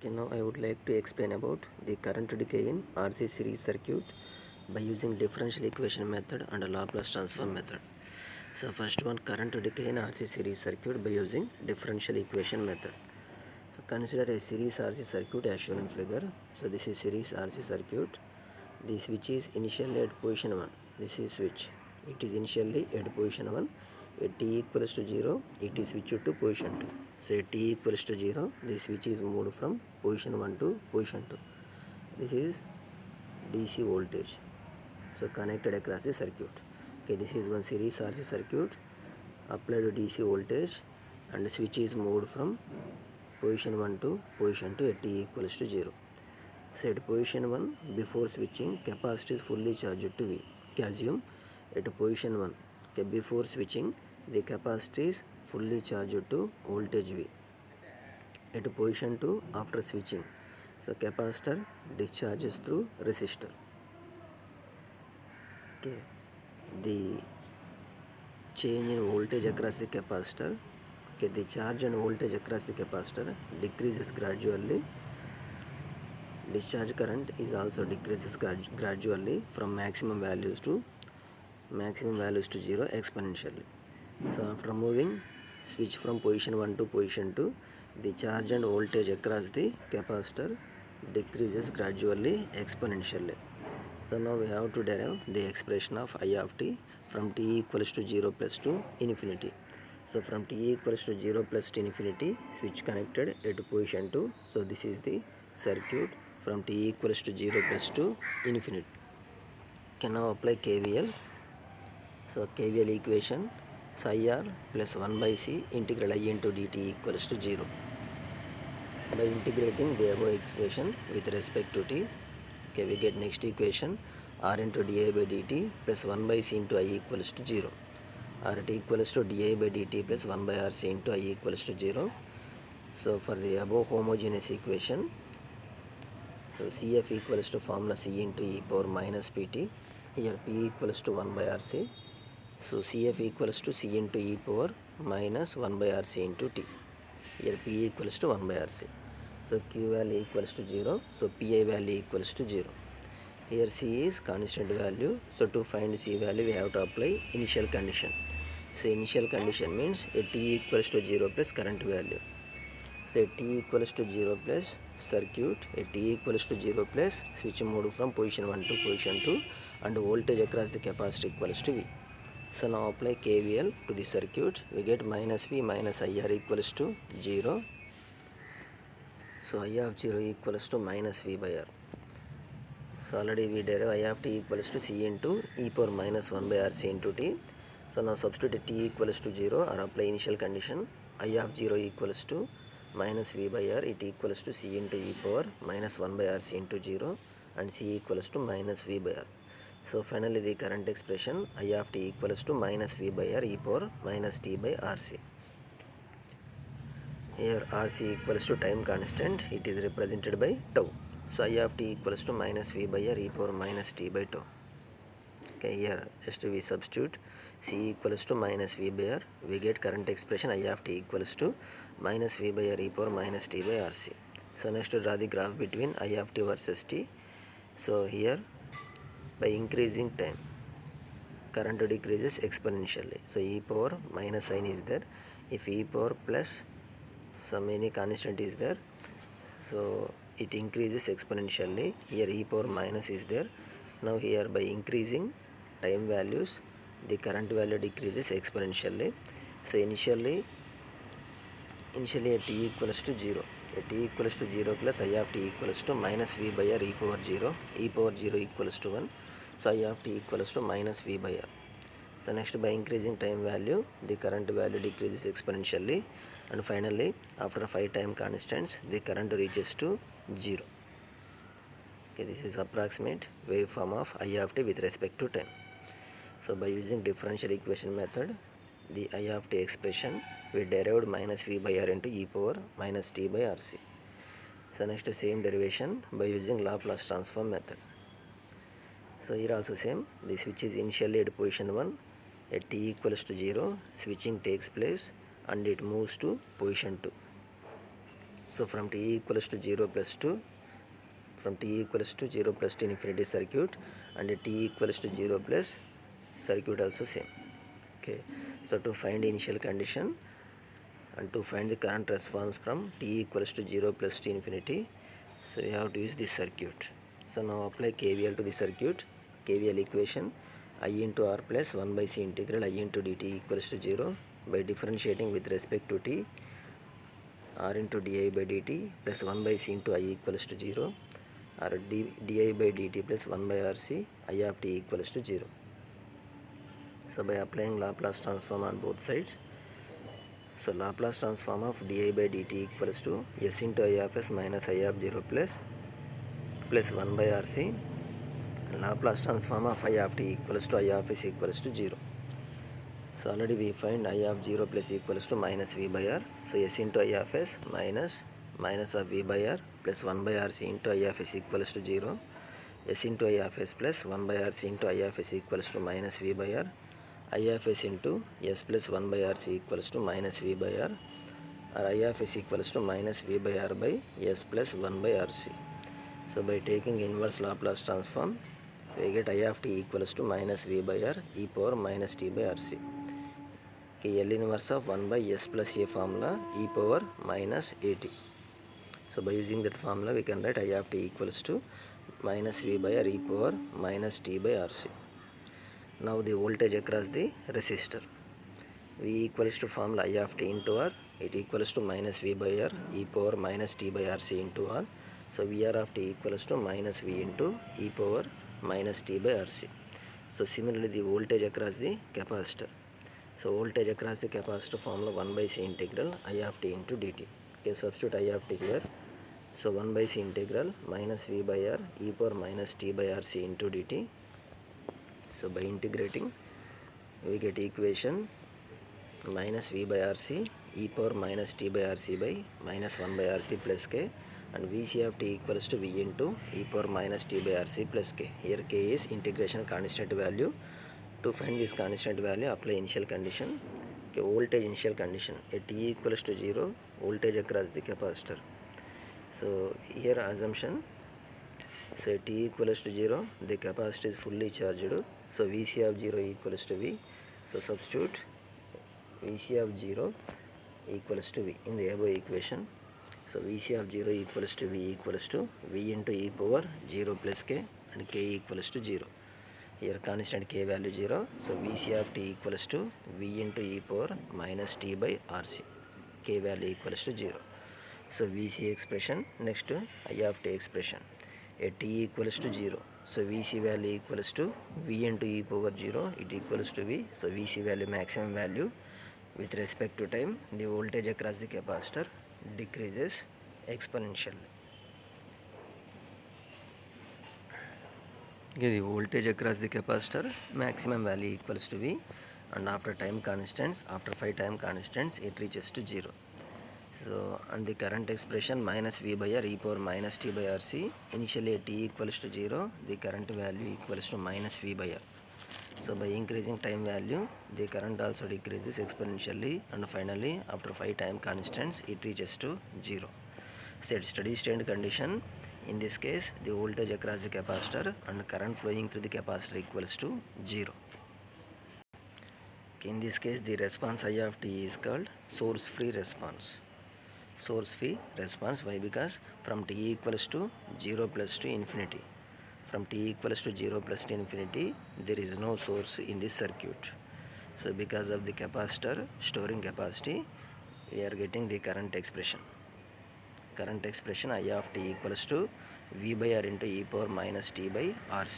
Okay, now I would like to explain about the current decay in RC series circuit by using differential equation method and Laplace transform method. So first one, current decay in RC series circuit by using differential equation method. So consider a series RC circuit as shown in figure. So this is series RC circuit. The switch is initially at position 1. This is switch. It is initially at position 1. At t equals to 0, it is switched to position 2. So at t equals to 0, the switch is moved from position 1 to position 2. This is DC voltage. So connected across the circuit. Okay, this is one series RC circuit. Applied DC voltage and the switch is moved from position 1 to position 2 at t equals to 0. So at position 1, before switching, capacitor is fully charged to V. Assume at position 1, okay, before switching, the capacitor is fully charged to voltage V. At position 2, after switching, so capacitor discharges through resistor. Okay, the change in voltage across the capacitor, okay, the charge and voltage across the capacitor decreases gradually. Discharge current is also decreases gradually from maximum values to 0 exponentially. So after moving switch from position 1 to position 2, the charge and voltage across the capacitor decreases gradually exponentially. So now we have to derive the expression of I of t from t equals to 0 plus to infinity. So from t equals to 0 plus to infinity, switch connected at position 2. So this is the circuit from t equals to 0 plus to infinity. Can now apply KVL. So KVL equation, psi r plus 1 by c integral I into dt equals to 0. By integrating the above expression with respect to t, okay, we get next equation, r into di by dt plus 1 by c into I equals to 0. Rt equals to di by dt plus 1 by rc into I equals to 0. So for the above homogeneous equation, so Cf equals to formula C into e power minus pt. Here P equals to 1 by RC. So Cf equals to C into e power minus 1 by RC into t. Here P equals to 1 by RC. So Q value equals to 0. So Pi value equals to 0. Here C is constant value. So to find C value, we have to apply initial condition. So initial condition means a t equals to 0 plus current value. So at t equals to 0 plus circuit, at t equals to 0 plus switch mode from position 1 to position 2 and voltage across the capacitor equals to V. So now apply KVL to the circuit, we get minus V minus IR equals to 0. So I of 0 equals to minus V by R. So already we derive I of t equals to C into e power minus 1 by RC into t. So now substitute t equals to 0 or apply initial condition, I of 0 equals to minus V by R, it equals to C into e power minus 1 by RC into 0 and C equals to minus V by R. So finally the current expression I of t equals to minus V by R e power minus t by RC. Here RC equals to time constant, it is represented by tau. So I of t equals to minus V by R e power minus t by tau. Okay, here just we substitute C equals to minus V by R, we get current expression I of t equals to minus V by R e power minus t by RC. So next to draw the graph between I of t versus t. So here by increasing time, current decreases exponentially. So e power minus sign is there. If e power plus some any constant is there, so it increases exponentially. Here e power minus is there. Now here by increasing time values, the current value decreases exponentially. So initially at t equals to 0, at t equals to 0 plus I of t equals to minus V by R e power 0, e power 0 equals to 1. So I of t equals to minus V by R. So next by increasing time value, the current value decreases exponentially and finally after 5 time constants, the current reaches to 0. Okay, this is approximate waveform of I of t with respect to time. So by using differential equation method, the I of t expression we derived minus V by R into e power minus t by RC. So next same derivation by using Laplace transform method. So here also same, the switch is initially at position 1, at t equals to 0, switching takes place and it moves to position 2. So from t equals to 0 plus to infinity circuit, and t equals to 0 plus circuit also same. Okay, so to find initial condition and to find the current response from t equals to 0 plus to infinity, so we have to use this circuit. So now apply KVL to the circuit. KVL equation: I into R plus 1 by C integral I into dt equals to 0. By differentiating with respect to t, R into di by dt plus 1 by C into I equals to 0, or di by dt plus 1 by RC I of t equals to 0. So by applying Laplace transform on both sides, so Laplace transform of di by dt equals to s into I of s minus I of 0 plus 1 by RC. Laplace transform of I of t equals to I of s equals to 0. So already we find I of 0 plus equals to minus v by r. So s into I of s minus of v by r plus 1 by RC into I of s equals to 0. S into I of s plus 1 by RC into I of s equals to minus v by r. I of s into s plus 1 by RC equals to minus v by r, or I of s equals to minus v by r by s plus 1 by RC. So by taking inverse Laplace transform, we get I of t equals to minus v by r e power minus t by RC. Okay, L inverse of 1 by s plus a formula e power minus at. So by using that formula, we can write I of t equals to minus v by r e power minus t by RC. Now the voltage across the resistor. V equals to formula I of t into R. It equals to minus v by r e power minus t by RC into R. So VR of t equals to minus v into e power minus t by RC. So similarly, the voltage across the capacitor. So voltage across the capacitor formula 1 by C integral I of t into dt. Okay, substitute I of t here. So 1 by C integral minus v by r e power minus t by RC into dt. So by integrating, we get equation minus v by RC e power minus t by RC by minus 1 by RC plus k, and Vc of t equals to v into e power minus t by RC plus k. Here k is integration constant value. To find this constant value, apply initial condition. Okay, voltage initial condition at t equals to 0, voltage across the capacitor. So here assumption, so at t equals to 0, the capacitor is fully charged. So Vc of 0 equals to v. So substitute Vc of 0 equals to v in the above equation. So Vc of 0 equals to v into e power 0 plus k, and k equals to 0. Here constant k value 0. So Vc of t equals to v into e power minus t by RC. K value equals to 0. So Vc expression. Next I of t expression. At t equals to 0. So Vc value equals to v into e power 0. It equals to v. So Vc value maximum value with respect to time. The voltage across the capacitor decreases exponentially. Okay, the voltage across the capacitor maximum value equals to v, and after time constants, after 5 time constants, it reaches to 0. So and the current expression minus v by r e power minus t by RC. Initially at t equals to 0, the current value equals to minus v by r. So by increasing time value, the current also decreases exponentially, and finally after 5 time constants, it reaches to 0. So at steady state condition, in this case, the voltage across the capacitor and current flowing through the capacitor equals to 0. Okay, in this case, the response I of t is called source free response. Source free response. Why? Because from t equals to 0 plus to infinity, from t equals to 0 plus to infinity, there is no source in this circuit. So because of the capacitor storing capacity, we are getting the current expression. Current expression I of t equals to v by r into e power minus t by RC.